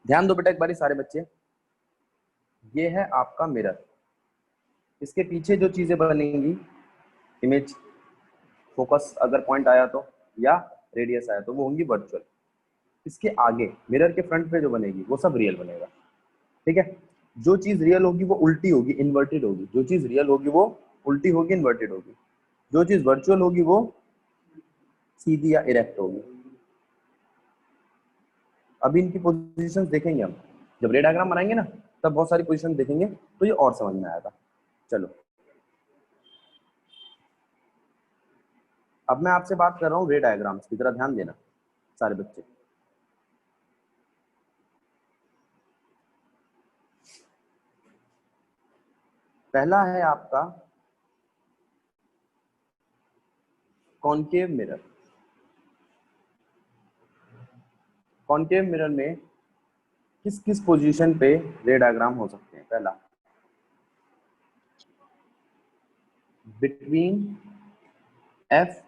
ध्यान दो बेटा एक बारी सारे बच्चे, ये है आपका मिरर। इसके पीछे जो चीजें बनेंगी, इमेज, फोकस अगर पॉइंट आया तो या रेडियस आया तो वो होंगी वर्चुअल। इसके आगे मिरर के फ्रंट पे जो बनेगी वो सब रियल बनेगा। ठीक है, जो चीज रियल होगी वो उल्टी होगी, इन्वर्टेड होगी। जो चीज रियल होगी वो उल्टी होगी, इन्वर्टेड होगी। जो चीज वर्चुअल होगी वो सीधी या इरेक्ट होगी। अभी इनकी पोजीशंस देखेंगे हम, जब रे डायग्राम बनाएंगे ना तब बहुत सारी पोजीशन देखेंगे तो ये और समझ में आएगा। चलो, अब मैं आपसे बात कर रहा हूँ रे डायग्राम्स की, तरह ध्यान देना सारे बच्चे। पहला है आपका कॉनकेव मिरर। कॉनकेव मिरर में किस किस पोजीशन पे रे डायग्राम हो सकते हैं? पहला, between F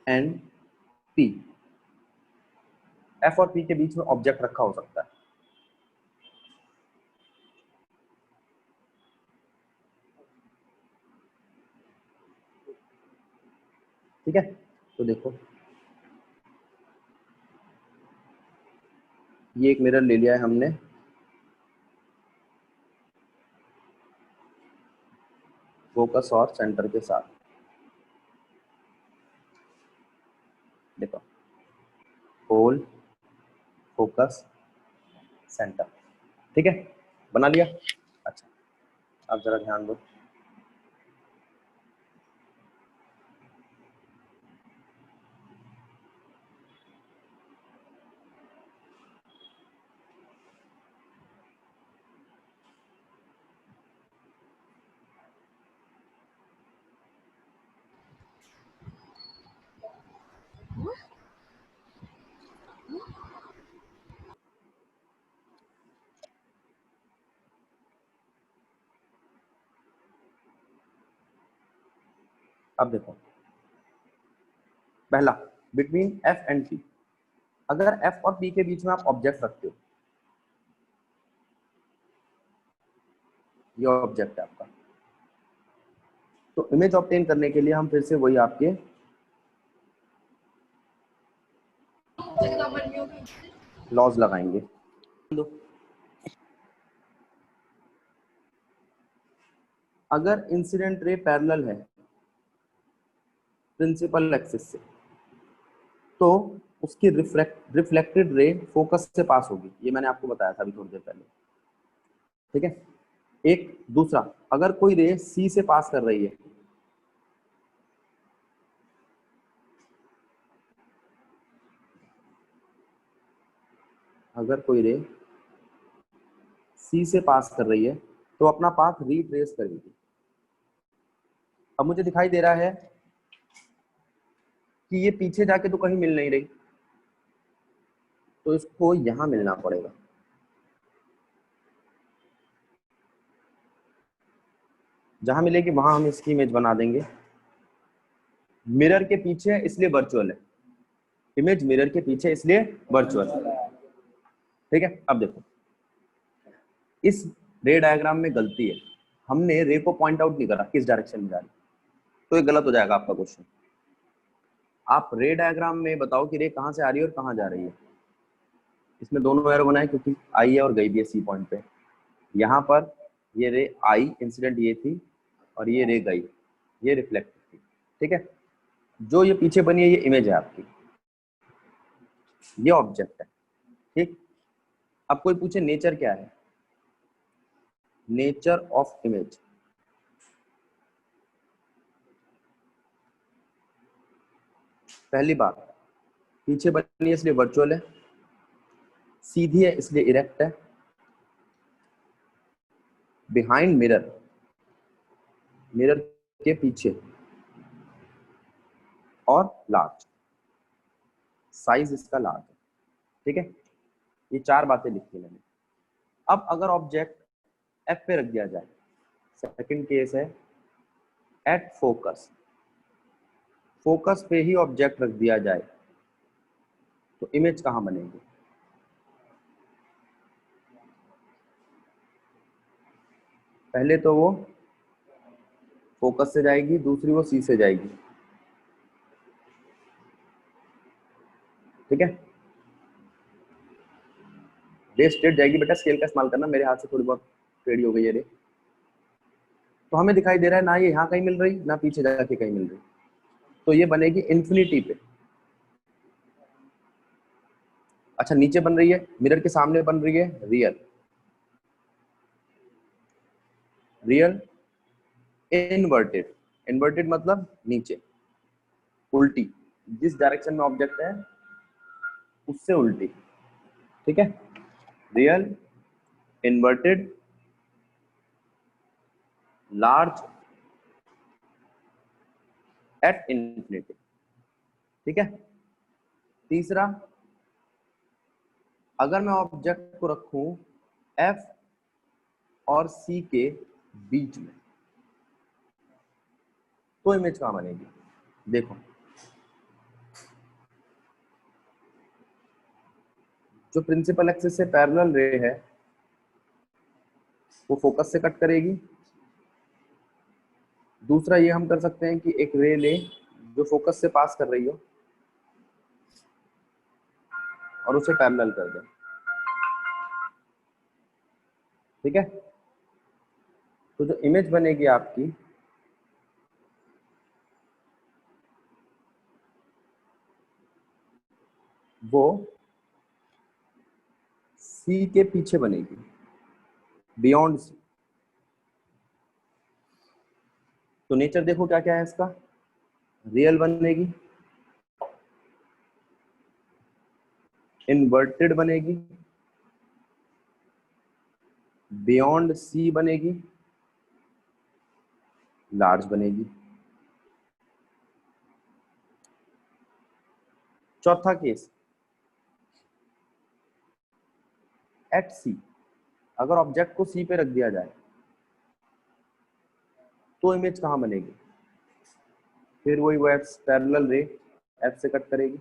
and P. F और पी के बीच में ऑब्जेक्ट रखा हो सकता है। ठीक है, तो देखो ये एक मिरर ले लिया है हमने, फोकस और सेंटर के साथ। देखो, होल, फोकस, सेंटर। ठीक है, बना लिया। अच्छा, अब जरा ध्यान दो। अब देखो, पहला, बिटवीन एफ एंड पी। अगर एफ और पी के बीच में आप ऑब्जेक्ट रखते हो, ये ऑब्जेक्ट है आपका, तो इमेज ऑब्टेन करने के लिए हम फिर से वही आपके लॉज लगाएंगे। अगर इंसिडेंट रे पैरेलल है प्रिंसिपल एक्सिस से, तो उसकी रिफ्लेक्टेड रे फोकस से पास होगी। ये मैंने आपको बताया था अभी थोड़ी देर पहले। ठीक है, एक दूसरा, अगर कोई रे सी से पास कर रही है, अगर कोई रे सी से पास कर रही है तो अपना पाथ रिट्रेस करेगी। अब मुझे दिखाई दे रहा है कि ये पीछे जाके तो कहीं मिल नहीं रही, तो इसको यहां मिलना पड़ेगा। जहां मिलेगी वहां हम इसकी इमेज बना देंगे। मिरर के पीछे है इसलिए वर्चुअल है, इमेज मिरर के पीछे इसलिए वर्चुअल। ठीक है, अब देखो इस रे डायग्राम में गलती है, हमने रे को पॉइंट आउट नहीं करा किस डायरेक्शन में जा रही, तो ये गलत हो जाएगा आपका क्वेश्चन। आप रे डायग्राम में बताओ कि रे कहां से आ रही है और कहां जा रही है। इसमें दोनों एरो बनाए क्योंकि आई है और गई भी है सी पॉइंट पे। यहाँ पर ये रे आई इंसिडेंट ये थी और ये रे गई, ये रिफ्लेक्टेड थी। ठीक है, जो ये पीछे बनी है ये इमेज है आपकी, ये ऑब्जेक्ट है। ठीक, अब कोई पूछे नेचर क्या है, नेचर ऑफ इमेज। पहली बात, पीछे बनी है इसलिए वर्चुअल है, सीधी है इसलिए इरेक्ट है, बिहाइंड मिरर, मिरर के पीछे, और लार्ज, साइज इसका लार्ज है। ठीक है, ये चार बातें लिखी मैंने। अब अगर ऑब्जेक्ट एफ पे रख दिया जाए, सेकंड केस है एट फोकस, फोकस पे ही ऑब्जेक्ट रख दिया जाए तो इमेज कहां बनेगी? पहले तो वो फोकस से जाएगी, दूसरी वो सी से जाएगी, ठीक है। रे स्ट्रेट जाएगी, बेटा स्केल का इस्तेमाल करना, मेरे हाथ से थोड़ी बहुत टेढ़ी हो गई है रे। तो हमें दिखाई दे रहा है ना ये यहाँ कहीं मिल रही, ना पीछे जाके कहीं मिल रही, तो ये बनेगी इन्फिनिटी पे। अच्छा नीचे बन रही है, मिरर के सामने बन रही है रियल, रियल इनवर्टेड, इनवर्टेड मतलब नीचे, उल्टी, जिस डायरेक्शन में ऑब्जेक्ट है उससे उल्टी, ठीक है। Real inverted large at infinity, ठीक है। तीसरा, अगर मैं ऑब्जेक्ट को रखूं एफ और सी के बीच में, तो इमेज कहां बनेगी? देखो जो प्रिंसिपल एक्सिस से पैरेलल रे है वो फोकस से कट करेगी। दूसरा ये हम कर सकते हैं कि एक रे ले जो फोकस से पास कर रही हो और उसे पैरेलल कर दें, ठीक है। तो जो इमेज बनेगी आपकी वो सी के पीछे बनेगी, बियॉन्ड सी। तो नेचर देखो क्या क्या है इसका, रियल बनेगी, इन्वर्टेड बनेगी, बियॉन्ड सी बनेगी, लार्ज बनेगी। चौथा केस, एट सी, अगर ऑब्जेक्ट को सी पे रख दिया जाए तो इमेज कहां बनेगी? फिर वही वो एफ पैरेलल रे एफ से कट करेगी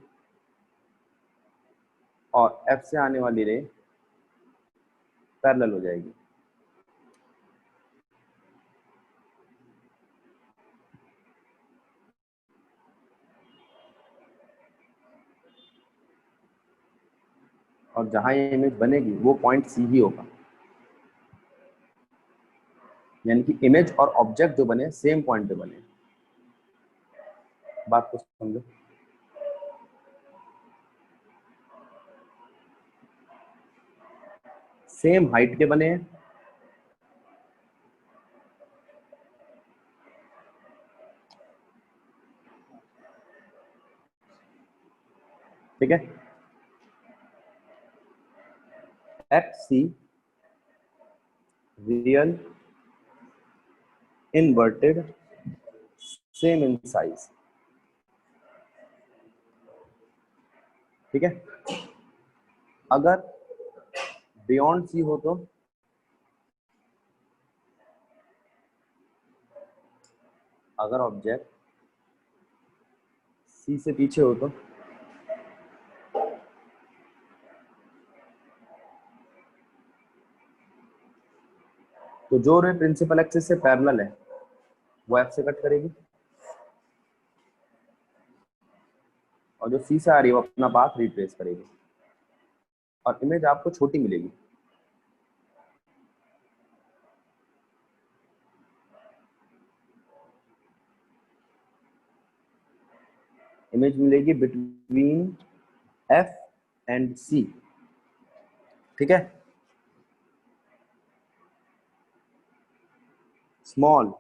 और एफ से आने वाली रे पैरेलल हो जाएगी। और जहां ये इमेज बनेगी वो पॉइंट सी ही होगा, यानी कि इमेज और ऑब्जेक्ट जो बने सेम पॉइंट पे बने। बात को समझो। सेम हाइट के बने हैं, ठीक है। At C real inverted same in size, ठीक है। अगर बियॉन्ड सी हो तो अगर ऑब्जेक्ट सी से पीछे हो तो जो रे प्रिंसिपल एक्सिस से पैरेलल है वो एफ से कट करेगी और जो सी से आ रही है वो अपना पाथ रिट्रेस करेगी और इमेज आपको छोटी मिलेगी। इमेज मिलेगी बिटवीन एफ एंड सी, ठीक है। स्मॉल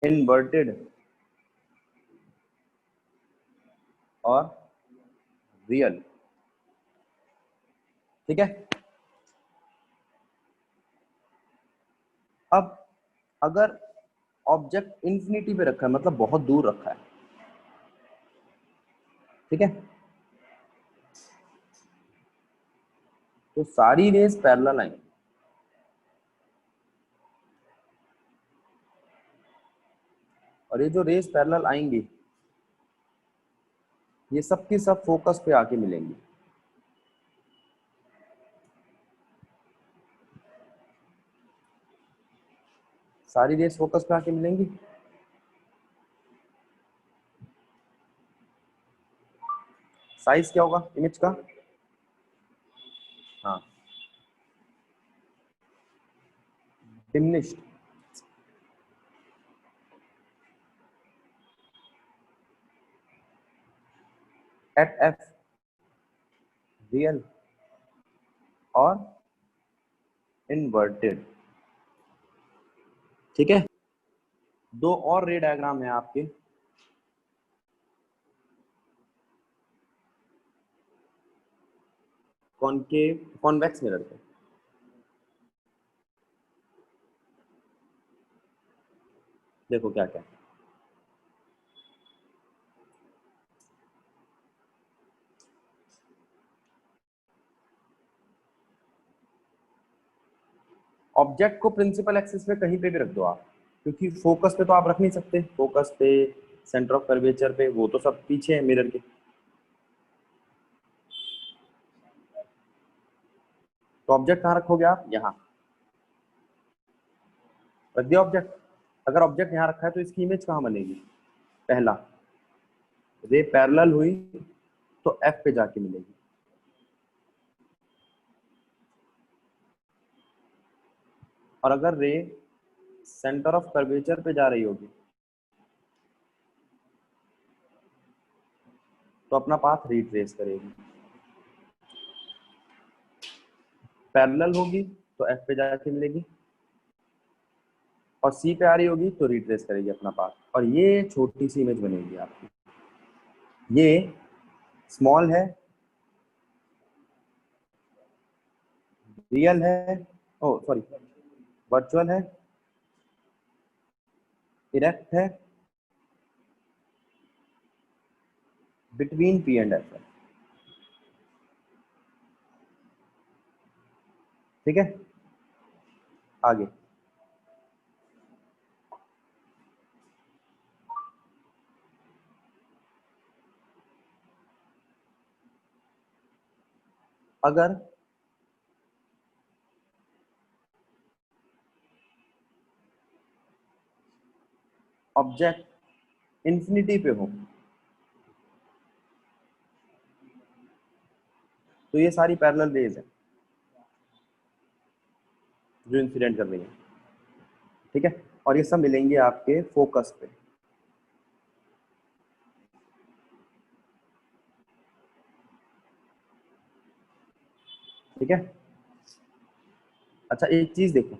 इनवर्टेड और रियल, ठीक है। अब अगर ऑब्जेक्ट इंफिनिटी पे रखा है मतलब बहुत दूर रखा है, ठीक है, तो सारी रेज पैरेलल आएंगी और ये जो रेज पैरेलल आएंगी ये सब की सब फोकस पे आके मिलेंगी। सारी रेस फोकस पे आके मिलेंगी। साइज क्या होगा इमेज का? हाँ, डिमिनिश्ड। एट एफ, रियल और इनवर्टेड। ठीक है, दो और रे डायग्राम है आपके। कॉनकेव कॉन्वेक्स मिरर पे। देखो क्या क्या। ऑब्जेक्ट को प्रिंसिपल एक्सिस पे कहीं पे भी रख दो आप, क्योंकि फोकस पे तो आप रख नहीं सकते। फोकस पे, सेंटर ऑफ कर्वेचर पे, वो तो सब पीछे है मिरर के। तो ऑब्जेक्ट कहाँ रखोगे आप? यहाँ रख दिया ऑब्जेक्ट। अगर ऑब्जेक्ट यहाँ रखा है तो इसकी इमेज कहाँ बनेगी? पहला, रे पैरेलल हुई तो एफ पे जाके मिलेगी। और अगर रे सेंटर ऑफ कर्वेचर पे जा रही होगी तो अपना पाथ रिट्रेस करेगी। पैरेलल होगी तो एफ पे जाके मिलेगी, और सी पे आ रही होगी तो रिट्रेस करेगी अपना पाथ। और ये छोटी सी इमेज बनेगी आपकी। ये स्मॉल है, रियल है, ओ सॉरी, वर्चुअल है, इरेक्ट है, बिटवीन पी एंड एफ है। ठीक है, आगे। अगर ऑब्जेक्ट इंफिनिटी पे हो तो ये सारी पैरेलल रेज है जो इंसिडेंट कर रही है। ठीक है, और ये सब मिलेंगे आपके फोकस पे। ठीक है, अच्छा एक चीज देखो,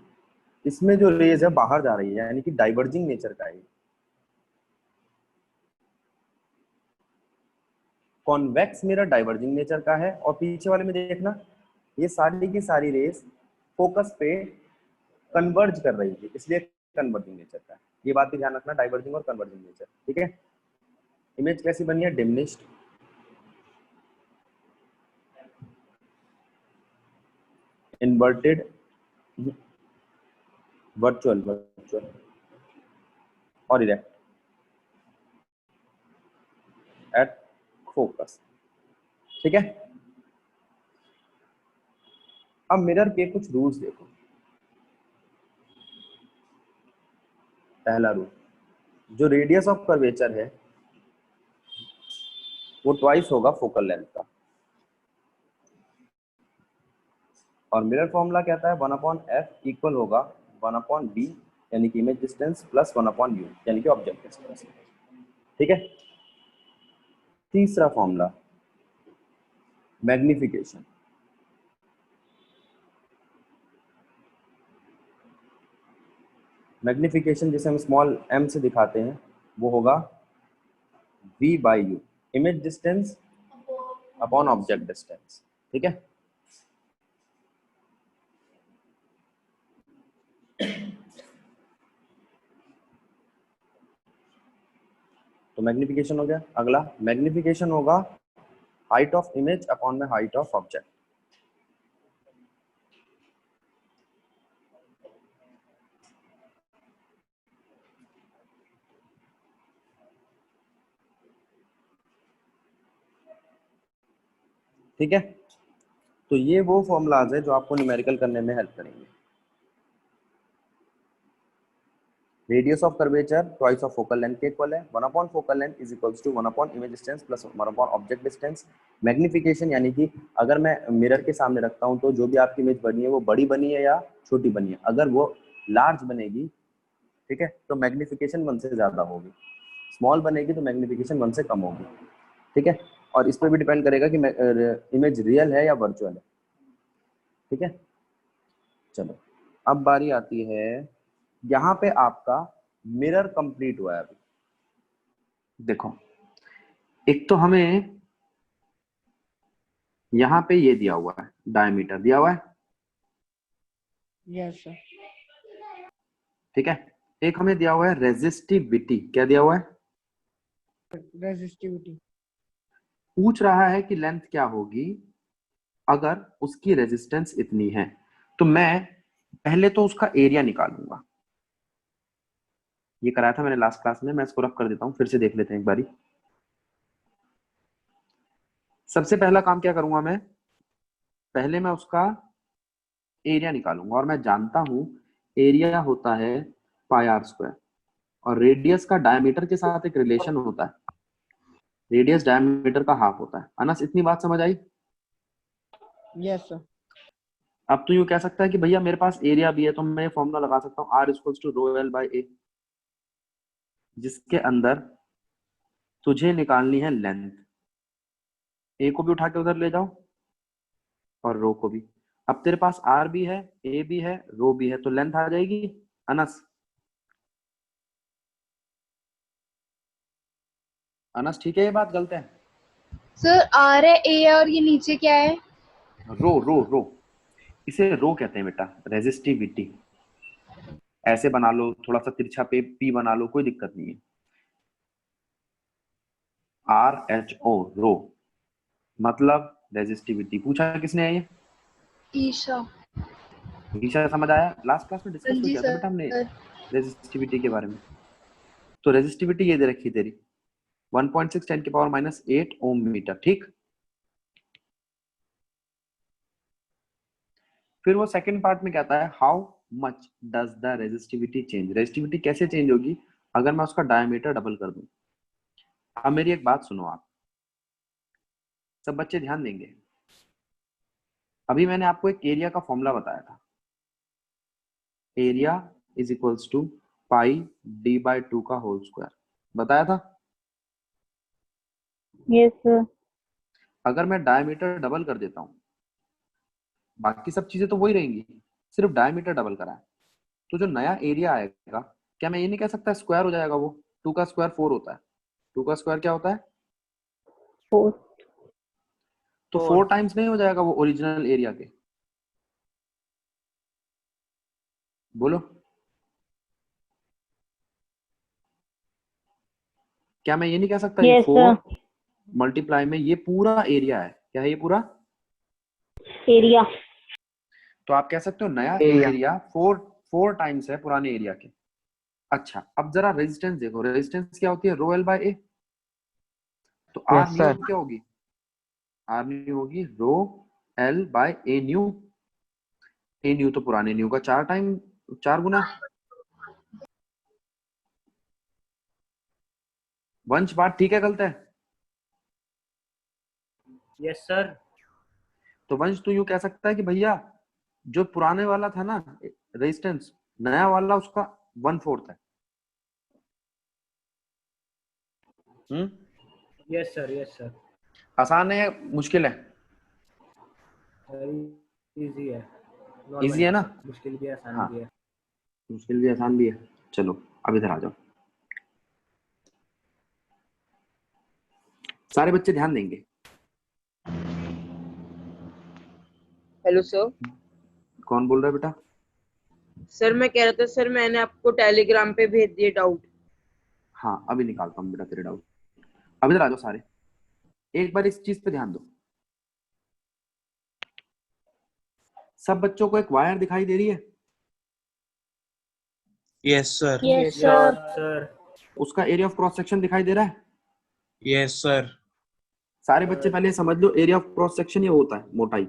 इसमें जो रेज है बाहर जा रही है, यानी कि डाइवर्जिंग नेचर का है। कॉन्वेक्स मिरर डाइवर्जिंग नेचर का है, और पीछे वाले में देखना, ये सारी की सारी रेस फोकस पे कन्वर्ज कर रही है, इसलिए कन्वर्जिंग नेचर का है। ये बात भी ध्यान रखना, डाइवर्जिंग और कन्वर्जिंग नेचर। ठीक है, इमेज कैसी बनी है? डिमिनिश्ड, इन्वर्टेड, वर्चुअल वर्चुअल और इरेक्ट एट फोकस। ठीक है, अब मिरर के कुछ रूल्स देखो। पहला रूल, जो रेडियस ऑफ कर्वेचर है वो ट्वाइस होगा फोकल लेंथ का। और मिरर फॉर्मूला कहता है 1/f इक्वल होगा 1/b, यानी कि इमेज डिस्टेंस, प्लस 1/u, यानी कि ऑब्जेक्ट डिस्टेंस। ठीक है, तीसरा फॉर्मूला, मैग्निफिकेशन। मैग्निफिकेशन जिसे हम स्मॉल m से दिखाते हैं वो होगा v/u, image distance upon object distance. ठीक है, तो मैग्निफिकेशन हो गया। अगला मैग्निफिकेशन होगा हाइट ऑफ इमेज अपॉन में हाइट ऑफ ऑब्जेक्ट। ठीक है, तो ये वो फॉर्मूलाज है जो आपको न्यूमेरिकल करने में हेल्प करेंगे। Radius of curvature twice of focal length के इक्वल है। 1 upon focal length is equals to 1 upon image distance plus 1 upon object distance. Magnification यानी कि अगर मैं मिरर के सामने रखता हूं तो जो भी आपकी इमेज बनी है वो बड़ी बनी है या छोटी बनी है। अगर वो लार्ज बनेगी, ठीक है, तो मैग्निफिकेशन 1 से ज्यादा होगी। स्मॉल बनेगी तो मैग्निफिकेशन 1 से कम होगी, ठीक है। और इस पर भी डिपेंड करेगा कि इमेज रियल है या वर्चुअल है, ठीक है। चलो अब बारी आती है, यहाँ पे आपका मिरर कंप्लीट हुआ है। अभी देखो, एक तो हमें यहाँ पे ये दिया हुआ है, डायमीटर दिया हुआ है, यस सर। ठीक है। एक हमें दिया हुआ है रेजिस्टिविटी। क्या दिया हुआ है? रेजिस्टिविटी। पूछ रहा है कि लेंथ क्या होगी अगर उसकी रेजिस्टेंस इतनी है। तो मैं पहले तो उसका एरिया निकालूंगा। ये कराया था मैंने लास्ट क्लास में, मैं इसको रफ कर देता हूं, फिर से देख लेते हैं एक बारी। सबसे पहला काम क्या करूंगा मैं, पहले मैं उसका एरिया निकालूंगा। और मैं जानता हूं एरिया होता है पाई आर स्क्वायर, और रेडियस का डायमीटर के साथ एक रिलेशन होता है, रेडियस डायमीटर का हाफ होता है। अनस, इतनी बात समझ आई? Yes sir. अब तो यूं कह सकता है कि भैया मेरे पास एरिया भी है, तो मैं फॉर्मूला लगा सकता हूँ, R equals to rho L by A, जिसके अंदर तुझे निकालनी है लेंथ। ए को भी उठा के उधर ले जाओ और रो को भी। अब तेरे पास आर भी है, ए भी है, रो भी है, तो लेंथ आ जाएगी। अनस, अनस ठीक है ये बात? गलत है? सर आर है, ए है, और ये नीचे क्या है? रो रो रो, इसे रो कहते हैं बेटा, रेजिस्टिविटी। ऐसे बना लो, थोड़ा सा तिरछा पे पी बना लो, कोई दिक्कत नहीं है। आर एच ओ, रो मतलब रेजिस्टिविटी। पूछा किसने है ये? ईशा। ईशा। समझ आया? लास्ट क्लास में डिस्कस तो जी किया था बेटा हमने सर। रेजिस्टिविटी के बारे में। तो रेजिस्टिविटी ये दे रखी तेरी 1.6 10 की पावर माइनस 8 ओम मीटर, ठीक। फिर वो सेकंड पार्ट में कहता है how much does the resistivity change. Resistivity कैसे चेंज होगी अगर मैं उसका डायमीटर डबल कर दूं। अब मेरी एक बात सुनो, आप सब बच्चे ध्यान देंगे। अभी मैंने आपको एक एरिया का फॉर्मूला बताया था, area is equals to pi D by 2 का होल स्क्वायर, बताया था। Yes sir. अगर मैं डायमीटर डबल कर देता हूं, बाकी सब चीजें तो वही रहेंगी, सिर्फ डायमीटर डबल करा है, तो जो नया एरिया आएगा, क्या मैं ये नहीं कह सकता स्क्वायर हो जाएगा वो? 2 का स्क्वायर 4 होता है, 2 का स्क्वायर क्या होता है? 4। तो 4 टाइम्स नहीं हो जाएगा वो ओरिजिनल एरिया के? बोलो, क्या मैं ये नहीं कह सकता ये यस 4 सर। मल्टीप्लाई में ये पूरा एरिया है? क्या है ये पूरा एरिया। तो आप कह सकते हो नया एरिया 4 टाइम्स है पुराने एरिया के। अच्छा, अब जरा रेजिस्टेंस देखो, रेजिस्टेंस क्या होती है? रो एल बाय ए। तो आर न्यू क्या होगी? आर न्यू होगी rho L by a new. A new तो पुराने न्यू का 4 गुना। वंश बात ठीक है गलत है? Yes sir. तो वंश तू यूं कह सकता है कि भैया जो पुराने वाला था ना रेजिस्टेंस, नया वाला उसका 1/4 है। Yes sir. Yes sir. आसान है या मुश्किल है? इजी है। इजी है ना? मुश्किल भी है, आसान हाँ, भी है। मुश्किल भी आसान भी है। चलो अब इधर आ जाओ, सारे बच्चे ध्यान देंगे। Hello sir. कौन बोल रहा है बेटा? सर मैं कह रहा था सर, मैंने आपको टेलीग्राम पे भेज दिए डाउट। हाँ अभी निकालता हूँ बेटा तेरे डाउट। अब इधर आ जाओ सारे, एक बार इस चीज पे ध्यान दो। सब बच्चों को एक वायर दिखाई दे रही है? Yes sir. Yes sir. Sir. उसका एरिया ऑफ क्रॉस सेक्शन दिखाई दे रहा है? Yes sir. सारे बच्चे पहले समझ लो, एरिया ऑफ क्रॉस सेक्शन ये होता है मोटाई,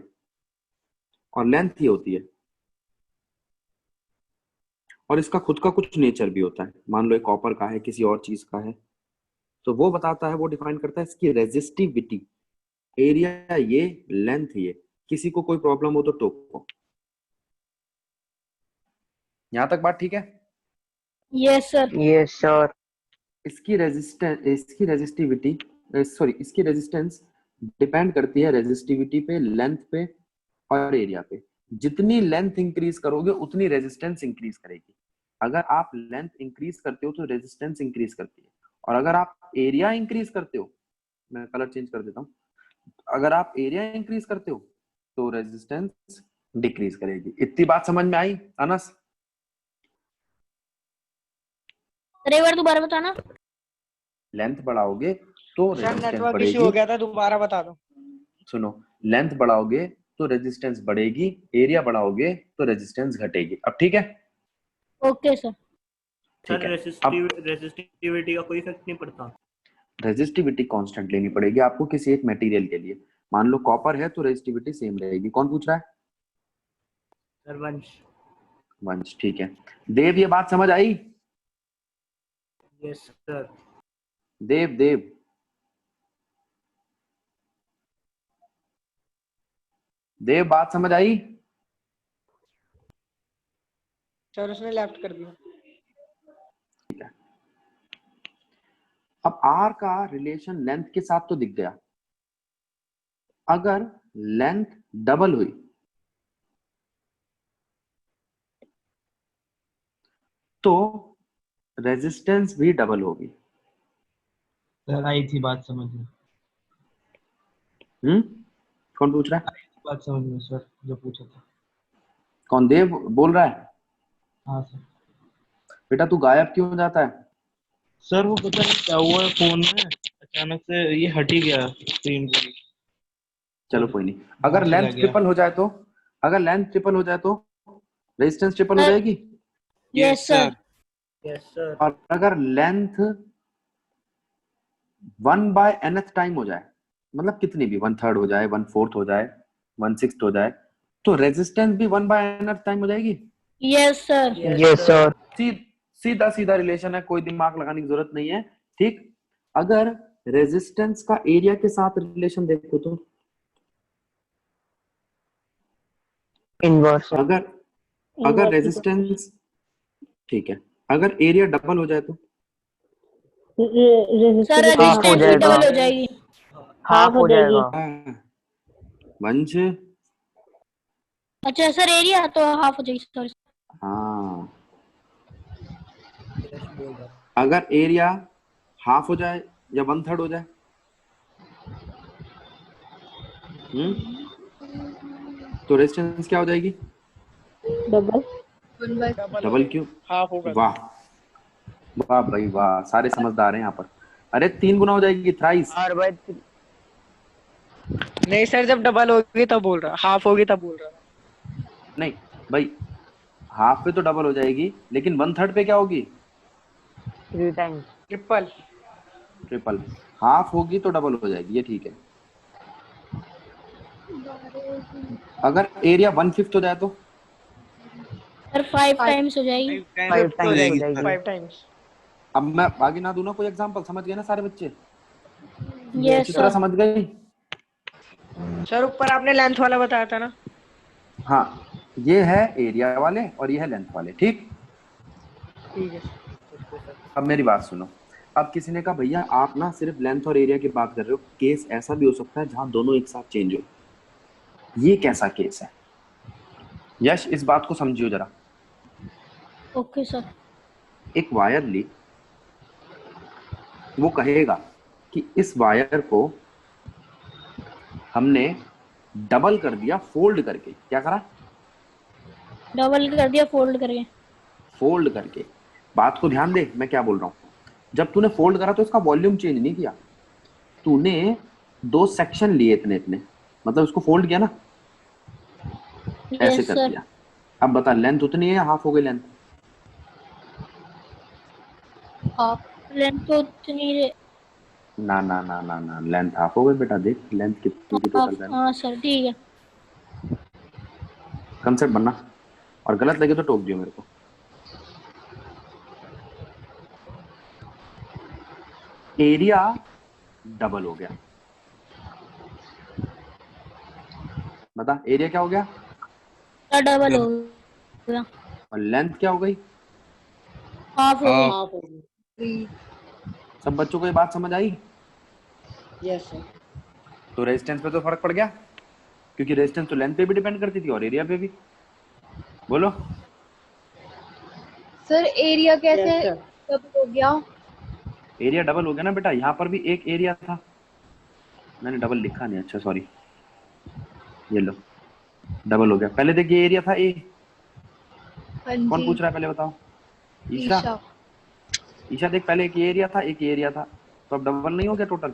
और लेंथ ये होती है। और इसका खुद का कुछ नेचर भी होता है। मान लो एक कॉपर का है, किसी और चीज का है, तो वो बताता है, वो डिफाइन करता है इसकी रेजिस्टिविटी। एरिया ये, लेंथ ये। किसी को कोई प्रॉब्लम हो तो टोको। यहां तक बात ठीक है? Yes sir. Yes sir. इसकी रेजिस्टिविटी, सॉरी, इसकी रेजिस्टेंस डिपेंड करती है रेजिस्टिविटी पे, लेंथ पे और एरिया पे। जितनी लेंथ इंक्रीज करोगे उतनी रेजिस्टेंस इंक्रीज करेगी। अगर आप लेंथ इंक्रीज करते हो तो रेजिस्टेंस इंक्रीज करती है, और अगर आप एरिया इंक्रीज करते हो, मैं कलर चेंज कर देता हूँ, अगर आप एरिया इंक्रीज करते हो तो रेजिस्टेंस डिक्रीज करेगी। इतनी बात समझ में आई अनस? सर एक बार दोबारा बताना। लेंथ बढ़ाओगे तो सर रेजिस्टेंस नेटवर्क बढ़ेगी। इश्यू हो गया था, दोबारा बता दो। सुनो, लेंथ बढ़ाओगे तो रेजिस्टेंस बढ़ेगी, एरिया बढ़ाओगे तो रेजिस्टेंस घटेगी। अब ठीक है? Okay sir. ठीक सर है। अब रेसिस्टिविटी का कोई इफेक्ट नहीं पड़ता? रेजिस्टिविटी कांस्टेंट लेनी पड़ेगी आपको किसी एक मटेरियल के लिए। मान लो कॉपर है तो रेजिस्टिविटी सेम रहेगी। कौन पूछ रहा है? सर वंश। वंश, ठीक है। देव, ये बात समझ आई? Yes sir. देव, देव, देव, बात समझ आई? सर उसने लेफ्ट कर दिया। ठीक है। अब आर का रिलेशन लेंथ के साथ तो दिख गया। अगर लेंथ डबल हुई तो रेजिस्टेंस भी डबल होगी। सर आई थी बात समझ में। कौन पूछ रहा है? बात समझ में सर, जो पूछा था। कौन? देव बोल रहा है? हाँ सर। बेटा तू गायब क्यों हो जाता है? सर वो पता नहीं क्या हुआ है फोन में, अचानक से ये हट ही गया स्क्रीन से। चलो कोई नहीं। अगर चला लेंथ गया। ट्रिपल हो जाए तो, अगर लेंथ ट्रिपल हो जाए तो रेजिस्टेंस ट्रिपल हो सर। जाएगी। Yes sir. Yes sir. और अगर लेंथ 1/nth टाइम हो जाए, मतलब कितनी भी, 1/3 हो जाए, 1/4 हो जाए, 1/6 हो जाए, तो रेजिस्टेंस भी 1/nth टाइम हो जाएगी। Yes sir. Yes sir. सीधा सीधा रिलेशन है, कोई दिमाग लगाने की जरूरत नहीं है। ठीक। अगर रेजिस्टेंस का एरिया के साथ रिलेशन देखो तो, इनवर्स। अगर अगर रेजिस्टेंस, ठीक है, अगर एरिया डबल हो जाए तो सर हाफ हो रेजिस्टेंस भी जाएगा। डबल हो जाएगी। हाफ हो जाएगा। वंश, अच्छा सर एरिया तो हाफ हो जाएगी। सॉरी। हाँ, यस बोल रहा। अगर एरिया हाफ हो जाए या 1/3 हो जाए, तो रेजिस्टेंस क्या हो जाएगी? डबल। डबल क्यों? हाफ होगा। वाह, वाह भाई वाह, सारे समझदार हैं यहाँ पर। अरे 3 गुना हो जाएगी, थ्राइस। आर बाय नहीं सर, जब डबल होगी तब बोल रहा, हाफ होगी तब बोल रहा। नहीं भाई, हाफ पे तो डबल हो जाएगी, लेकिन 1/3 पे क्या होगी? 3 टाइम्स। ट्रिपल। ट्रिपल। हाफ होगी तो डबल हो जाएगी, ये ठीक है। अगर एरिया 1/5 हो जाए तो सर 5 टाइम्स हो जाएगी। 5 टाइम्स हो जाएगी जाएगी। 5 टाइम्स। अब मैं आगे ना दूं ना कोई एग्जांपल, समझ गए ना सारे बच्चे? Yes Chitra sir. समझ गई? सर ऊपर आपने लेंथ वाला बताया था ना। हाँ, ये है एरिया वाले और ये है लेंथ वाले। ठीक। ठीक है। अब मेरी बात सुनो। अब किसी ने कहा भैया आप ना सिर्फ लेंथ और एरिया की बात कर रहे हो, केस ऐसा भी हो सकता है जहां दोनों एक साथ चेंज हो। ये कैसा केस है? यश, इस बात को समझियो जरा। Okay sir. एक वायर ली, वो कहेगा कि इस वायर को हमने डबल कर दिया, फोल्ड करके। क्या करा? डबल कर दिया फोल्ड करके। फोल्ड करके। बात को ध्यान दे, मैं क्या बोल रहा हूं। जब तूने फोल्ड करा तो इसका वॉल्यूम चेंज नहीं किया, तूने 2 सेक्शन लिए इतने इतने, मतलब उसको फोल्ड किया ना, ऐसे यस कर सर। दिया। अब बता, लेंथ उतनी है या हाफ हो गई लेंथ? लेंथ तो उतनी। ना ना ना ना ना, लेंथ हाफ हो गई बेटा। देख लेंथ कितनी की टोटल लेंथ। हाँ सर ठीक है। कंसेप्ट बनना, और गलत लगे तो टोक दियो मेरे को। एरिया डबल हो गया। बता एरिया क्या हो गया डबल हो गया, और लेंथ क्या हो गई? हाफ हो गई। सब बच्चों को ये बात समझ आई? Yes sir. तो रेजिस्टेंस पे तो फर्क पड़ गया, क्योंकि रेजिस्टेंस तो लेंथ पे भी डिपेंड करती थी और एरिया पे भी। बोलो। सर एरिया कैसे Yes, sir. डबल हो गया? एरिया डबल हो गया ना बेटा, यहाँ पर भी एक एरिया था, मैंने डबल लिखा नहीं, अच्छा सॉरी, ये लो डबल हो गया। पहले देखिए एरिया था ए। हाँ कौन जी। पूछ रहा है पहले बताओ? ईशा। ईशा। ईशा देख, पहले एक एरिया था एक एरिया था, तो अब डबल नहीं हो गया टोटल?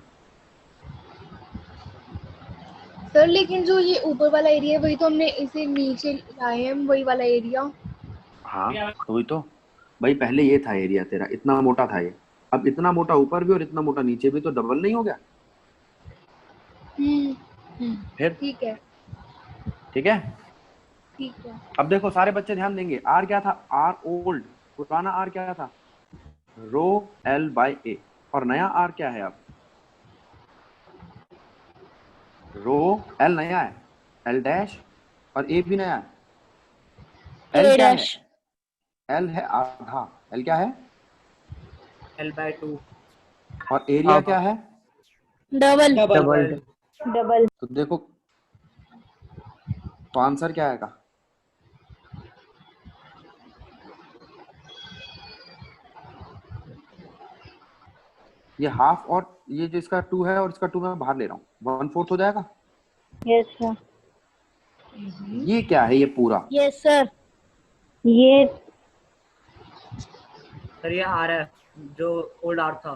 सर लेकिन जो ये ऊपर वाला एरिया है वही तो हमने इसे नीचे लाए हैं, वही वाला एरिया। हाँ तो वही तो भाई, पहले ये था एरिया तेरा, इतना मोटा था ये, अब इतना मोटा ऊपर भी और इतना मोटा नीचे भी, तो डबल नहीं हो गया? फिर ठीक है। ठीक है। ठीक है। अब देखो सारे बच्चे ध्यान देंगे, आर क्या था? आर ओल्ड, पुराना आर क्या था? रो एल बाय ए, और नया आर क्या है? अब रो एल नया है, एल डैश और ए भी नया है। एल क्या है? डैश एल है आधा, एल क्या है? L/2 और एरिया क्या है? Double double. तो देखो, तो आंसर क्या आएगा? ये हाफ और ये जो इसका 2 है और इसका 2 मैं बाहर ले रहा हूँ, 1/4 हो जाएगा। यस सर, ये क्या है? ये पूरा यस सर, ये सर ये R है जो ओल्ड R था।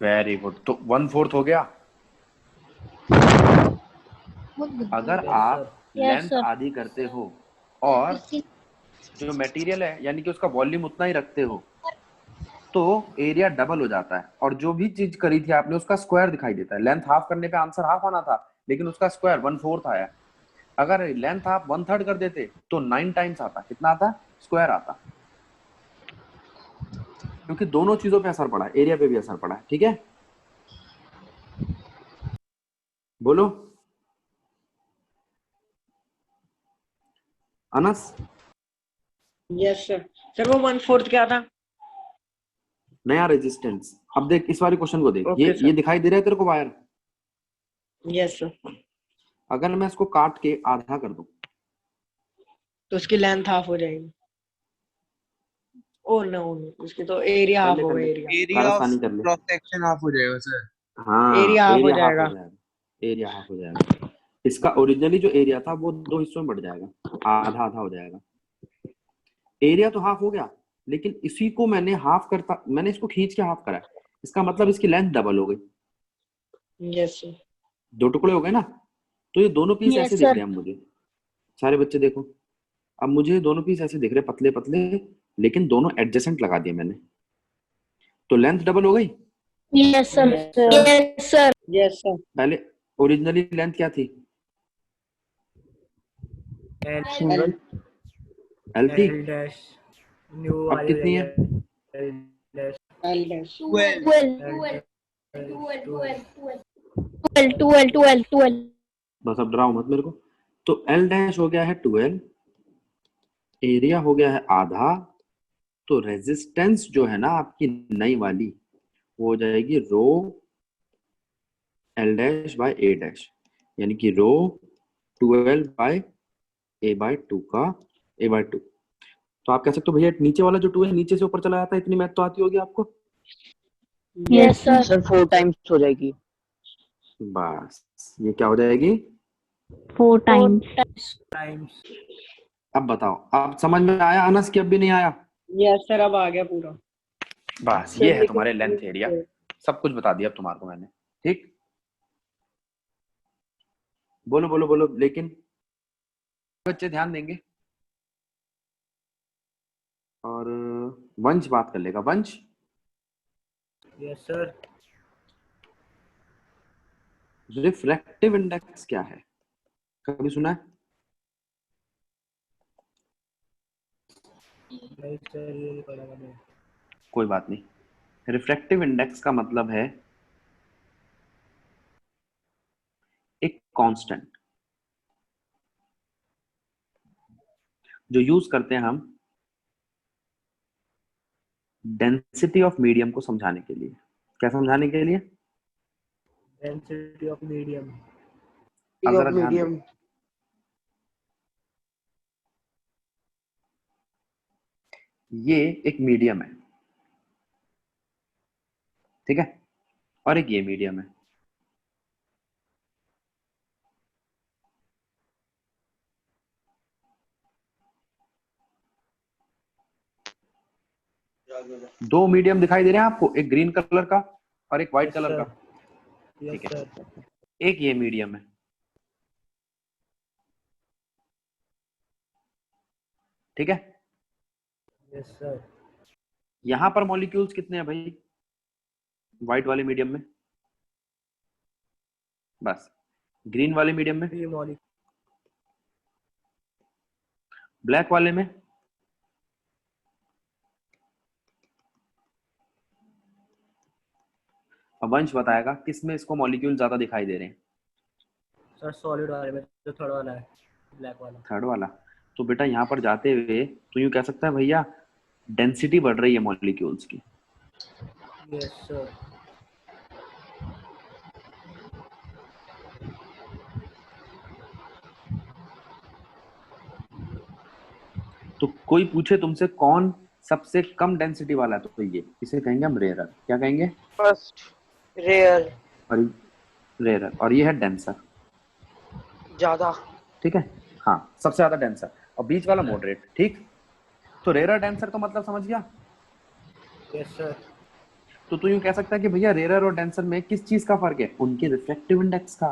वेरी गुड, तो 1/4 हो गया। अगर Yes, आप sir. Yes, length sir. आधी करते हो और जो मटेरियल है यानी कि उसका वॉल्यूम उतना ही रखते हो, तो एरिया डबल हो जाता है, और जो भी चीज करी थी आपने उसका स्क्वायर दिखाई देता है। लेंथ हाफ करने पे आंसर हाफ आना था, लेकिन उसका स्क्वायर 1/4 आया। अगर लेंथ आप 1/3 कर देते तो 9 टाइम्स आता। कितना आता? स्क्वायर आता। क्योंकि दोनों चीजों पे असर पड़ा है, एरिया पे भी असर पड़ा है। ठीक है, बोलो अनस। Yes sir. सर वो 1/4 क्या था? नया रेजिस्टेंस। अब देख इस वाले क्वेश्चन को देख, Okay, ये sir. दिखाई दे रहा है तेरे को वायर? Yes sir. अगर मैं इसको काट के आधा कर दूं तो उसकी लेंथ हाफ हो जाएगी। ओ नो, उसकी तो एरिया हाफ हो गया। एरिया एरिया ऑफ कारस्तानी कर ले। क्रॉस सेक्शन हाफ हो जाएगा सर। हाँ एरिया हाफ हो एरिया हाफ हो जाएगा। जाएगा, एरिया हाफ हो जाएगा। इसका ओरिजिनली जो एरिया था वो 2 हिस्सों में बढ़ जाएगा, आधा आधा हो जाएगा। एरिया तो हाफ हो गया, लेकिन इसी को मैंने हाफ करता, मैंने इसको खींच के हाफ करा है, इसका मतलब इसकी लेंथ डबल हो गई। Yes sir. 2 टुकड़े हो गए ना। तो ये दोनों पीस Yes, ऐसे दिख sir. रहे हैं मुझे। सारे बच्चे देखो, अब मुझे दोनों पीस ऐसे दिख रहे हैं, पतले पतले, लेकिन दोनों एडजेसेंट लगा दिए मैंने, तो लेंथ डबल हो गई। Yes, sir. Yes, sir. Yes sir. पहले ओरिजिनली लेंथ क्या थी? L एल थी। L dash न्यू अब वाली कितनी है? L dash L dash 12. बस अब डराओ मत मेरे को। तो एल डैश हो गया है 12, एरिया हो गया है आधा, तो रेजिस्टेंस जो है ना आपकी नई वाली वो हो जाएगी rho L dash by A dash, यानी कि रो 12 बाय ए बाय 2 का ए बाय 2। तो आप कह सकते हो भैया नीचे वाला जो 2 है नीचे से ऊपर चला जाता है, इतनी मैथ तो आती होगी आपको। Yes, sir. सर 4 टाइम्स हो जाएगी। बस ये क्या हो जाएगी? 4 times. times अब बताओ, अब समझ में आया अनस की अब भी नहीं आया? यस सर, अब आ गया पूरा। बस ये है तुम्हारे लेंथ एरिया, सब कुछ बता दिया अब तुम्हारे को मैंने। ठीक, बोलो बोलो बोलो। लेकिन बच्चे ध्यान देंगे, और वंश बात कर लेगा। वंश, यस सर। रिफ्रैक्टिव इंडेक्स क्या है? कभी सुना है? नहीं सर, ये नहीं पढ़ा मैंने। कोई बात नहीं, रिफ्रैक्टिव इंडेक्स का मतलब है एक कांस्टेंट जो यूज करते हैं हम डेंसिटी ऑफ मीडियम को समझाने के लिए। क्या समझाने के लिए? Density of medium. अब जरा ध्यान दो। ये एक मीडियम है, ठीक है, और एक ये मीडियम है। दो मीडियम दिखाई दे रहे हैं आपको, एक ग्रीन कलर का और एक व्हाइट कलर का। यस ठीक है, सर। एक ये मीडियम है, ठीक है। Yes sir. यहां पर मॉलिक्यूल्स कितने हैं भाई व्हाइट वाले मीडियम में? बस। ग्रीन वाले मीडियम में? 3 मॉलिक्यूल। ब्लैक वाले में? अब वंश बताएगा किसमें इसको मॉलिक्यूल ज्यादा दिखाई दे रहे हैं। सर सॉलिड वाले में, जो थर्ड वाला है, ब्लैक वाला। थर्ड वाला। तो बेटा यहाँ पर जाते हुए तो यूं कह सकता है भैया डेंसिटी बढ़ रही है मॉलिक्यूल्स की। Yes sir. तो कोई पूछे तुमसे कौन सबसे कम डेंसिटी वाला है, तो ये इसे कहेंगे हम रेयरर। क्या कहेंगे? फर्स्ट रेयर, और रेयरर, और ये है डेंसर, ज्यादा। ठीक है। हाँ, सबसे ज्यादा डेंसर और बीच वाला मॉडरेट, ठीक। तो रेयरर डेंसर तो मतलब समझ गया। Yes sir. तो तू यूं कह सकता है कि भैया रेयरर और डेंसर में किस चीज का फर्क है? उनके रिफ्रैक्टिव इंडेक्स का।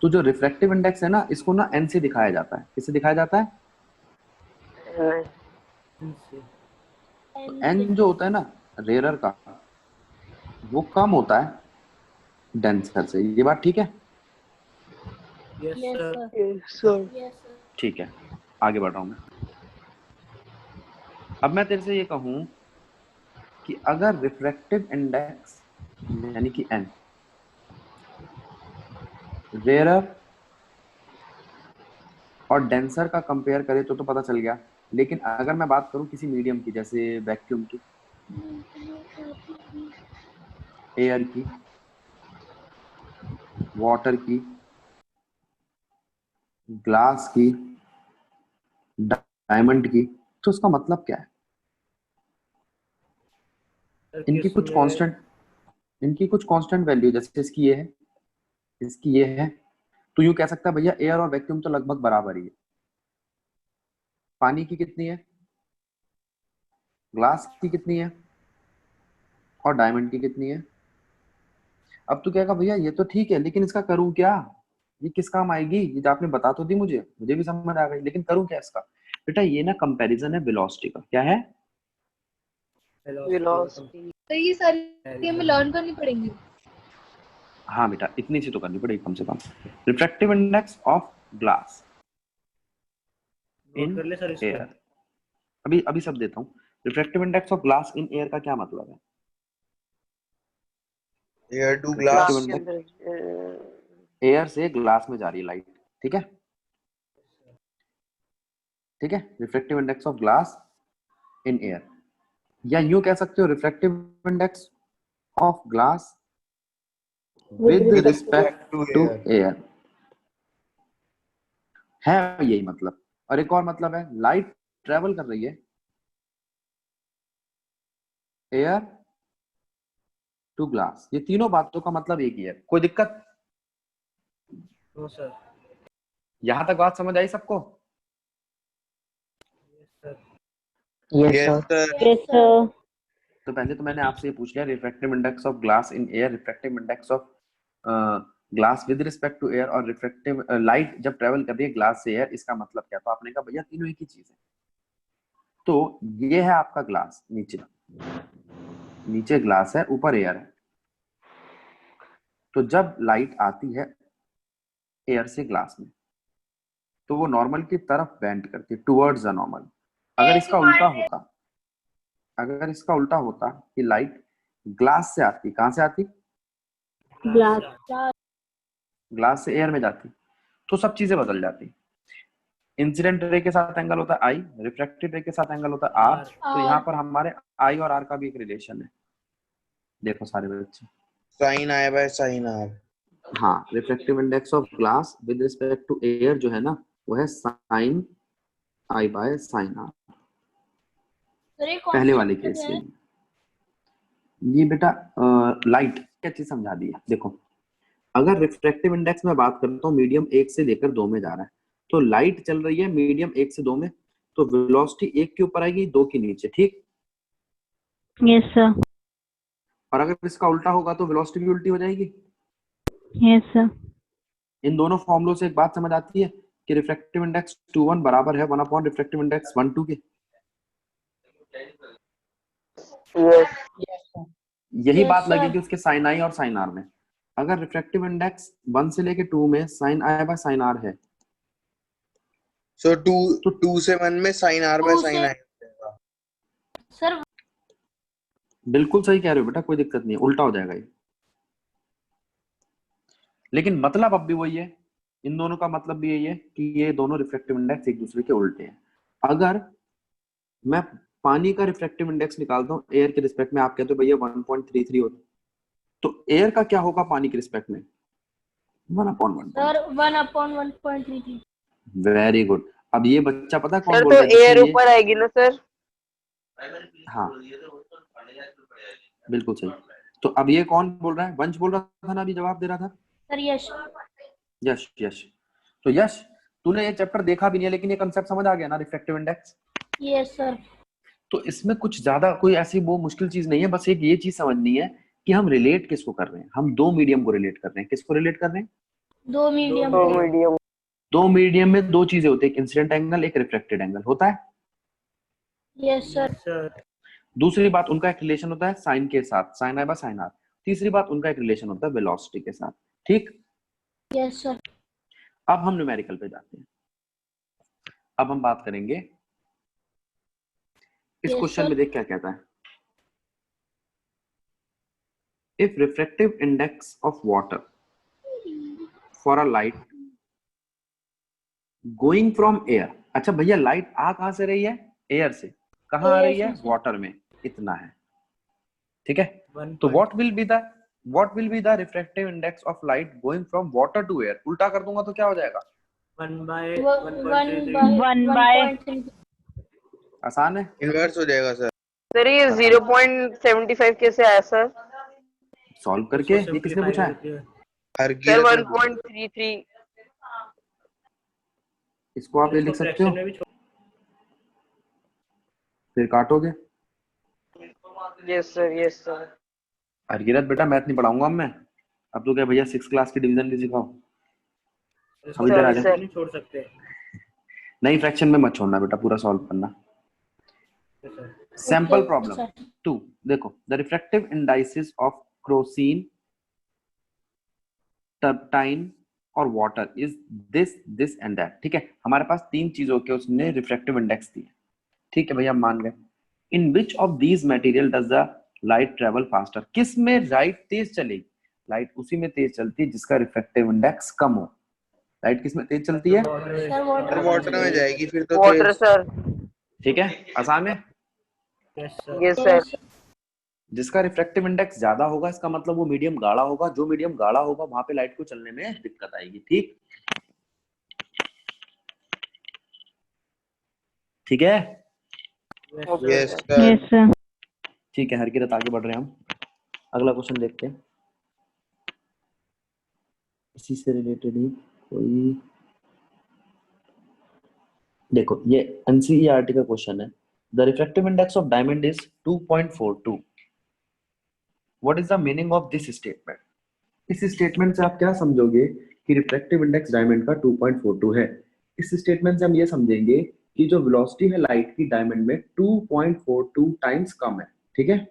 तो जो रिफ्रैक्टिव इंडेक्स है ना, इसको ना एन से दिखाया जाता है। किससे दिखाया जाता है? इनसे। तो एन जो होता है ना रेयरर का, वो कम होता है डेंसर से। ये बात ठीक है? Yes Yes, sir. sir. Yes, sir. ठीक है, आगे बढ़ रहा हूं मैं। अब मैं तेरे से ये कहूं कि अगर रिफ्रैक्टिव इंडेक्स यानी कि एन रेयरर और डेंसर का कंपेयर करें तो पता चल गया। लेकिन अगर मैं बात करूं किसी मीडियम की, जैसे वैक्यूम की, एयर की, वाटर की, ग्लास की, डायमंड की, तो उसका मतलब क्या है? सर इनकी कुछ किसमें? कांस्टेंट, इनकी कुछ कांस्टेंट वैल्यू, जैसे इसकी ये है, इसकी ये है। तो यूं कह सकता है भैया एयर और वैक्यूम तो लगभग बराबर ही है। पानी की कितनी है, ग्लास की कितनी है, और डायमंड की कितनी है? अब तू कहेगा भैया ये तो ठीक है, लेकिन इसका करूं क्या? ये किस काम आएगी? ये तो आपने बता तो दी मुझे भी समझ आ गई, लेकिन करूं क्या इसका? बेटा ये ना कंपैरिजन है वेलोसिटी का। क्या है? वेलोसिटी। तो ये सारी हमें लर्न करनी पड़ेंगी। हाँ बेटा, इतनी सी तो करनी पड़ेगी कम से कम। Refractive index of glass note in कर ले सर इसको। एयर। अभी अभी सब देता हूँ। Refractive index of glass in air का क्या मतलब है? Air to refractive glass. के इंडेक्स, अंदर एयर से ग्लास में जा रही है लाइट, ठीक है, ठीक है। Refractive index of glass in air, या यूं कह सकते हो refractive index of glass with respect to air, है यही मतलब। और एक और मतलब है, लाइट ट्रेवल कर रही है एयर टू ग्लास। ये तीनों बातों का मतलब एक ही है। कोई दिक्कत? No sir. यहां तक बात समझ आई सबको? Yes sir. Yes yes sir. Sir. Yes, sir. तो पहले तो मैंने आपसे ये पूछ लिया refractive index of glass in air, refractive index of glass with respect to air, और रिफ्रैक्टिव लाइट जब ट्रेवल कर रही है ग्लास से एयर, इसका मतलब क्या? तो आपने कहा भैया तीनों एक ही चीज है। तो ये है आपका ग्लास, नीचे नीचे ग्लास है, ऊपर एयर है। तो जब लाइट आती है एयर से ग्लास में, तो वो नॉर्मल की तरफ बेंड करती है, टुवर्ड्स द नॉर्मल। अगर इसका उल्टा होता, अगर इसका उल्टा होता कि लाइट ग्लास से आती, कहां से आती? ग्लास ग्लास से एयर में जाती, तो सब चीजें बदल जाती। इंसिडेंट रे के साथ एंगल होता है आई, रिफ्रैक्टिव रे के साथ एंगल होता है आर। तो यहाँ पर हमारे आई और आर का भी एक रिलेशन है। देखो सारे बच्चे, sine i by sine r. हाँ, refractive index of glass with respect to air जो है ना, वो है sine i by sine r. पहले वाले केस से ये बेटा लाइट क्या चीज समझा दी है। देखो, अगर रिफ्रैक्टिव इंडेक्स में बात करता हूँ, मीडियम 1 से लेकर 2 में जा रहा है, तो लाइट चल रही है मीडियम 1 से 2 में, तो वेलोसिटी 1 के ऊपर आएगी, 2 के नीचे, ठीक। Yes sir. और अगर इसका उल्टा होगा तो वेलोसिटी भी उल्टी हो जाएगी। Yes sir. इन दोनों फॉर्मूलों से एक बात समझ आती है कि रिफ्रैक्टिव इंडेक्स 2 1 बराबर है 1 अपॉन रिफ्रैक्टिव इंडेक्स 1 2 के। यही Yes, बात sir. लगेगी उसके साइन आई और साइन आर में। अगर रिफ्रैक्टिव इंडेक्स 1 से लेके 2 में sine i by sine r है, सो 2 से 1 में sine r by sine i जाएगा। सर बिल्कुल सही कह रहे हो बेटा, कोई दिक्कत नहीं है, उल्टा हो जाएगा ये। लेकिन मतलब अब भी वही है, इन दोनों का मतलब भी यही है कि ये दोनों रिफ्रैक्टिव इंडेक्स एक दूसरे के उल्टे हैं। अगर मैं पानी का रिफ्रैक्टिव इंडेक्स निकालता हूँ एयर के रिस्पेक्ट में, आप कहते हो भैया 1.33 होता, तो एयर का क्या होगा पानी के रिस्पेक्ट में? 1/1. सर 1/1.33। Very good. अब ये बच्चा पता है कौन सर बोल तो रहा है? एयर ऊपर आएगी ना सर? हाँ बिल्कुल सही। तो अब ये कौन बोल रहा है? वंश बोल रहा था ना, अभी जवाब दे रहा था। सर यश। यश, यश। तो यश, तूने ये चैप्टर देखा भी नहीं है, लेकिन ये कंसेप्ट समझ आ गया ना, रिफ्रैक्टिव इंडेक्स। Yes sir. तो इसमें कुछ ज्यादा कोई ऐसी वो मुश्किल चीज नहीं है, बस एक ये चीज समझनी है कि हम रिलेट किसको कर रहे हैं। हम दो मीडियम को रिलेट कर रहे हैं। किसको रिलेट कर रहे हैं? दो मीडियम तो को। मीडियम। दो मीडियम में दो चीजें होती है, एक इंसिडेंट एंगल, एक रिफ्लेक्टेड एंगल होता है। Yes sir. सर दूसरी बात, उनका एक रिलेशन होता है साइन के साथ, sine i by sine r. तीसरी बात, उनका एक रिलेशन होता है वेलोसिटी के साथ, ठीक। Yes sir. अब हम न्यूमेरिकल पे जाते हैं। अब हम बात करेंगे इस Yes, क्वेश्चन sir. में, देख क्या कहता है। If refractive index of water for a light going from air, अच्छा भैया लाइट आ कहां से रही है? एयर से। कहां आ रही है? वाटर में। इतना है, ठीक है। तो what will be the refractive index of light going from water to air? उल्टा कर दूंगा तो क्या हो जाएगा? 1/1.33। आसान है, इनवर्स हो जाएगा सर। सर ये 0.75 कैसे आया सर? सॉल्व करके। ये किसने पूछा है? सर हरगिल 1.33। इसको आप ये लिख सकते हो, फिर काटोगे। Yes sir, yes sir. Hargirat बेटा मैथ नहीं पढ़ाऊंगा अब मैं। अब तो क्या भैया 6 क्लास की डिवीजन की सिखाओ। अब इधर आ जा। नहीं छोड़ सकते। नई फ्रैक्शन में मत छोड़ना बेटा, पूरा सॉल्व करना। सैंपल प्रॉब्लम 2 देखो, the refractive indices of kerosene, turpentine और water is this and that, ठीक है। हमारे पास तीन चीजों के उसने रिफ्रैक्टिव इंडेक्स दिए, ठीक है भैया, मान गए। In which of these material does the light travel faster? किस में लाइट तेज चलेगी? लाइट उसी में तेज चलती है जिसका रिफ्रैक्टिव इंडेक्स कम हो। लाइट किस में तेज चलती है? सर वाटर वाटर में जाएगी फिर तो वाटर तेज। सर। ठीक है, आसान है। Yes sir. जिसका रिफ्रैक्टिव इंडेक्स ज्यादा होगा, इसका मतलब वो मीडियम गाढ़ा होगा। जो मीडियम गाढ़ा होगा वहां पे लाइट को चलने में दिक्कत आएगी, ठीक। ठीक है, यस सर। ठीक है। हरकिरत आगे बढ़ रहे हैं हम। अगला क्वेश्चन देखते हैं, इसी से रिलेटेड ही कोई। देखो ये एनसीईआरटी का क्वेश्चन है। The refractive index of diamond is 2.42। What is the meaning of this statement? इस स्टेटमेंट से आप क्या समझोगे कि रिफ्रैक्टिव इंडेक्स डायमंड का 2.42 है। इस स्टेटमेंट से हम ये समझेंगे कि जो वेलोसिटी है लाइट की डायमंड में 2.42 टाइम्स कम है, ठीक है।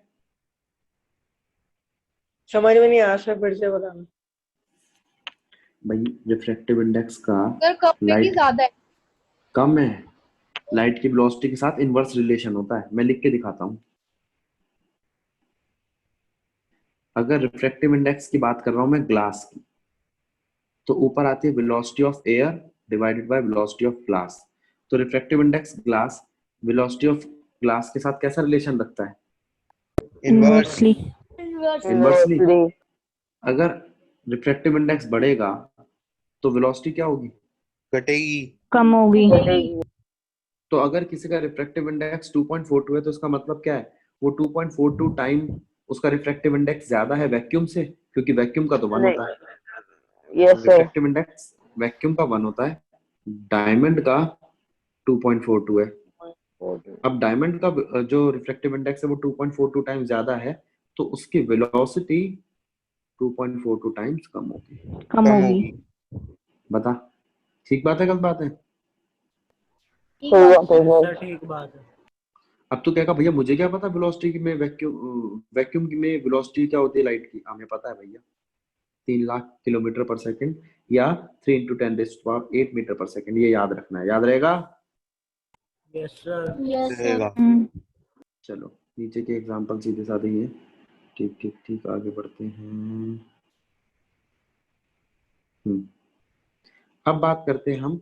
समझ में नहीं आया सर, फिर से बताना। भाई रिफ्रैक्टिव इंडेक्स का सर कम है कि लाइट ज्यादा है? कम है, लाइट की वेलोसिटी के साथ इनवर्स रिलेशन होता है। मैं लिख के दिखाता हूँ। अगर रिफ्रैक्टिव इंडेक्स की बात कर रहा हूं मैं ग्लास की, तो ऊपर आती है velocity of air divided by velocity of glass. तो refractive index glass velocity of glass के साथ कैसा रिलेशन रखता है? इनवर्स। इनवर्सली। अगर रिफ्रैक्टिव इंडेक्स बढ़ेगा तो वेलोसिटी क्या होगी? घटेगी। कम होगी। तो अगर किसी का रिफ्रैक्टिव इंडेक्स 2.42 है तो इसका मतलब क्या है? वो 2.42 टाइम उसका रिफ्रैक्टिव इंडेक्स ज्यादा है वैक्यूम से, क्योंकि वैक्यूम का तो 1 होता है। रिफ्रैक्टिव इंडेक्स वैक्यूम का 1 होता है, डायमंड का 2.42 है। अब डायमंड का जो रिफ्रैक्टिव इंडेक्स है वो 2.42 टाइम्स ज्यादा है, तो उसकी वेलोसिटी 2.42 टाइम्स कम होगी। कम होगी। बता, ठीक बात है गलत बात है? सर ठीक बात है। अब तू कहेगा भैया मुझे क्या पता वेलोसिटी में वैक्यूम में वेलोसिटी क्या होती है लाइट की? हमें पता है भैया, 3 लाख किलोमीटर पर सेकंड या 3 × 10⁸ मीटर पर सेकंड। ये याद रखना है, याद रहेगा? Yes sir. Yes sir. रहेगा। चलो नीचे के एग्जांपल सीधे साधे ही हैं। ठीक ठीक ठीक, आगे बढ़ते हैं। अब बात करते हैं हम,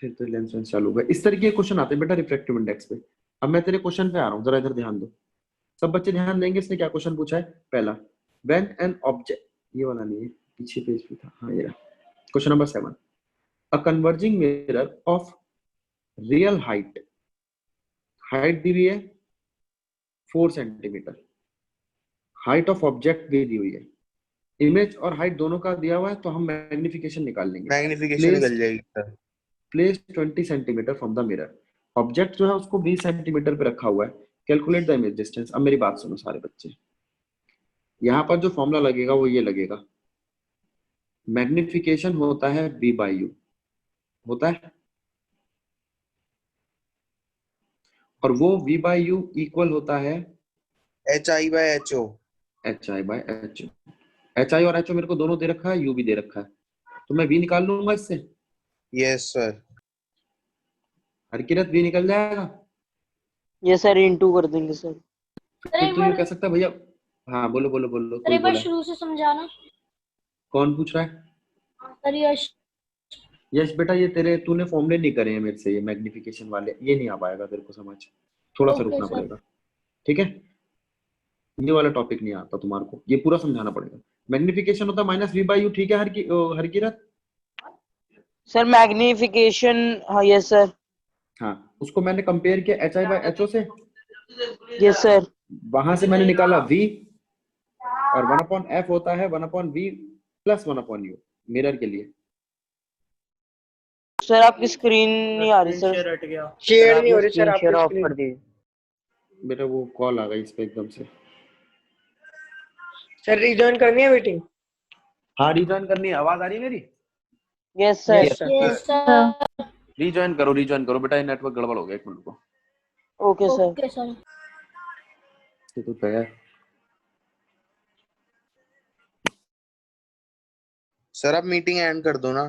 फिर तो लेंस वेंस चालू होगा। इस तरह के क्वेश्चन आते हैं बेटा रिफ्रैक्टिव इंडेक्स पे। अब मैं तेरे क्वेश्चन पे आ रहा हूँ, जरा इधर ध्यान दो। सब बच्चे ध्यान देंगे। इसने क्या क्वेश्चन पूछा है? पहला, व्हेन एन ऑब्जेक्ट, ये वाला नहीं है, पीछे पेज पे था, हाँ ये question number 7। A converging mirror of real height, height दी हुई है 4 सेंटीमीटर, हाइट ऑफ ऑब्जेक्ट भी दी हुई है, इमेज और हाइट दोनों का दिया हुआ है, तो हम मैग्निफिकेशन निकाल लेंगे। मैग्निफिकेशन निकल जाएगी sir. Place 20 centimetre from the mirror, object जो है उसको 20 सेंटीमीटर पे रखा हुआ है, कैलकुलेट द इमेज डिस्टेंस। अब मेरी बात सुनो सारे बच्चे, यहाँ पर जो फॉर्मूला लगेगा वो ये लगेगा, मैग्निफिकेशन होता है V/U, होता है, और वो V/U इक्वल होता है HI/HO। HI/HO। HI और HO मेरे को दोनों दे रखा है, U भी दे रखा है, तो मैं V निकाल लूंगा इससे। Yes sir. हरकिरत V निकल जाएगा। ये सर इंटू कर देंगे सर। फिर तो ये कह सकता है भैया, हाँ बोलो बोलो बोलो, कोई एक बार बोला है? शुरू से समझाना। कौन पूछ रहा है? सर यश। यश बेटा, ये तेरे तूने फॉर्मूले नहीं करे हैं मेरे से, ये मैग्निफिकेशन वाले, ये नहीं आ पाएगा तेरे को समझ, थोड़ा सा ओके रुकना सर। पड़ेगा, ठीक है? ये वाला टॉपिक नहीं आता तुम्हारे को, ये पूरा समझाना पड़ेगा। मैग्निफिकेशन होता है -V/U, ठीक है हरकिरत? सर मैग्निफिकेशन, हाँ यस सर। हाँ, उसको मैंने कंपेयर किया HI/HO से, यस सर। वहां से मैंने निकाला V, और 1/F होता है 1/V + 1/U मिरर के लिए। सर आपकी स्क्रीन नहीं आ रही स्क्रीन सर। शेयर हट गया। शेयर नहीं हो रही सर, शेयर ऑफ आपकी कर स्क्रीन। दी। बेटा वो कॉल आ गई इस पे एकदम से। सर रीजॉइन करनी है मीटिंग? हाँ रीजॉइन करनी है, आवाज आ रही है मेरी? Yes sir. Yes sir. Yes sir. Rejoin करो बेटा, ये नेटवर्क गड़बड़ हो गया, 1 मिनट को। Okay sir. Okay sir. ये तो क्या है? सर आप मीटिंग एंड कर दो ना।